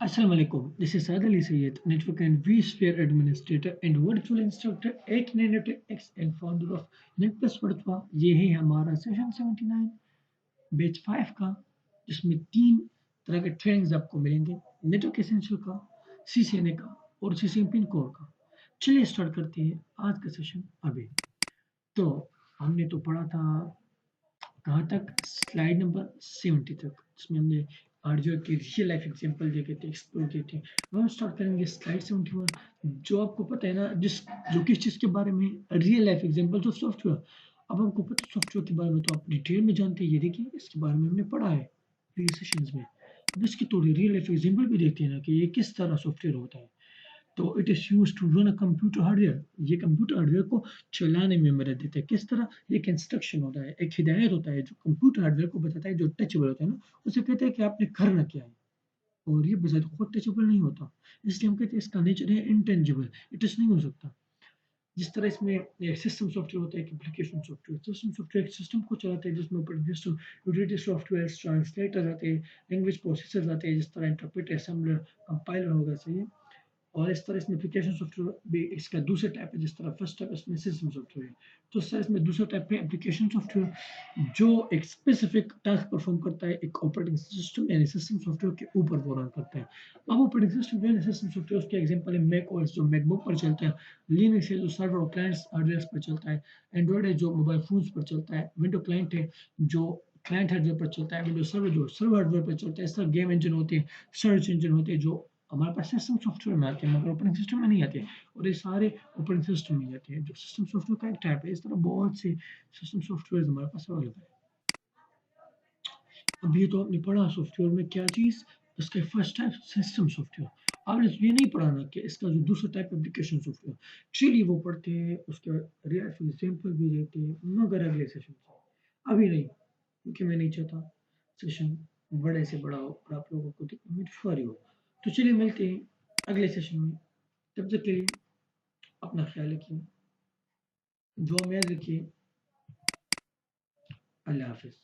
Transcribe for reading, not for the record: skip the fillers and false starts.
Assalamu alaikum. This is Saad Ali Sayed, Network and vSphere Administrator and Virtual Instructor at NetX and founder of NetPlus Virtua. ये है हमारा session 79 batch 5 का, जिसमें 3 तरह के trainings आपको मिलेंगे, नेटवर्क एसेंशियल का, CCNA का और CCNP कोर का। चलिए स्टार्ट करते हैं आज का सेशन अभी। तो हमने तो पढ़ा था कहाँ तक, स्लाइड नंबर 70 तक, जिसमें हमने आरजो के रियल लाइफ एग्जांपल देखे थे, एक्सप्लोर किए थे। अब हम स्टार्ट करेंगे स्लाइड 71, जो आपको पता है ना, जो किस चीज़ के बारे में, real life example of software. अब हमको पता है सॉफ्टवेयर के बारे में, तो आप डिटेल में जानते हैं। ये देखिए, इसके बारे में हमने पढ़ा है प्रीवियस सेशंस में। अब इसकी थोड़ी रियल लाइफ एग्जांपल भी देखते हैं ना, कि ये किस तरह सॉफ्टवेयर होता है। तो it is use to run a computer hardware. ये कंप्यूटर हार्डवेयर को चलाने में मदद देता है। किस तरह? एक इंस्ट्रक्शन होता है, एक हिदायत होता है, जो कंप्यूटर हार्डवेयर को बताता है, जो टचेबल होता है ना, उसे कहते हैं कि आपने करना क्या है। और ये बजाय खुद टचेबल नहीं होता, इसलिए हम कहते हैं इसका नेचर है इंटेंजिबल, इट इज नहीं हो सकता। जिस तरह इसमें सिस्टम सॉफ्टवेयर होता है, एप्लीकेशन सॉफ्टवेयर। सिस्टम सॉफ्टवेयर एक सिस्टम को चलाते हैं, जिसमें operating system, utility software, translator आते हैं, लैंग्वेज प्रोसेसर आते हैं, जिस तरह इंटरप्रेटर, असेंबलर, कंपाइलर होगा, सही है। और इस तरह इसमें एप्लीकेशन सॉफ्टवेयर भी इसका दूसरा टाइप है। जिस तरह फर्स्ट टाइप इसमें सिस्टम सॉफ्टवेयर है, तो इस तरह इसमें दूसरा टाइप है एप्लीकेशन सॉफ्टवेयर, जो एक स्पेसिफिक टास्क परफॉर्म करता है एक ऑपरेटिंग सिस्टम यानी सिस्टम सॉफ्टवेयर के ऊपर वो रन करता है। अब ऑपरेटिंग सिस्टम यानी सिस्टम सॉफ्टवेयर, उसके एग्जांपल है मैक ओएस, जो मैकबुक पर चलता है, लिनक्स है, जो सर्वर और क्लाइंट्स हार्डवेयर पर चलता है, एंड्रॉइड है, जो मोबाइल फोन्स पर चलता है, विंडो क्लाइंट है, जो क्लाइंट हार्डवेयर पर चलता है, विंडो सर्वर जो सर्वर हार्डवेयर पर चलता है। इस तरह गेम इंजन होते हैं, सर्च इंजन होते हैं, जो हमारे पास सिस्टम सॉफ्टवेयर में आते हैं, मगर ऑपरेटिंग सिस्टम में नहीं आते। और ये सारे ऑपरेटिंग सिस्टम में आते हैं, जो सिस्टम सॉफ्टवेयर का एक टाइप है। इस तरह बहुत से सिस्टम सॉफ्टवेयर हमारे पास अवेलेबल है। अब ये तो आपने पढ़ा सॉफ्टवेयर में क्या चीज़, इसका फर्स्ट टाइप सिस्टम सॉफ्टवेयर। आपने ये नहीं पढ़ा ना कि इसका जो दूसरा टाइप एप्लीकेशन सॉफ्टवेयर। चलिए वो पढ़ते हैं, उसके रियल एग्जांपल भी देते हैं, मगर अगले सेशन से, अभी नहीं, क्योंकि मैं नहीं चाहता सेशन बड़े से बड़ा हो और आप लोगों को देखने में दुश्वारी हो। तो चलिए मिलते हैं अगले सेशन में। तब तक के लिए अपना ख्याल रखिए, दुआ में याद रखिए। अल्लाह हाफिज़।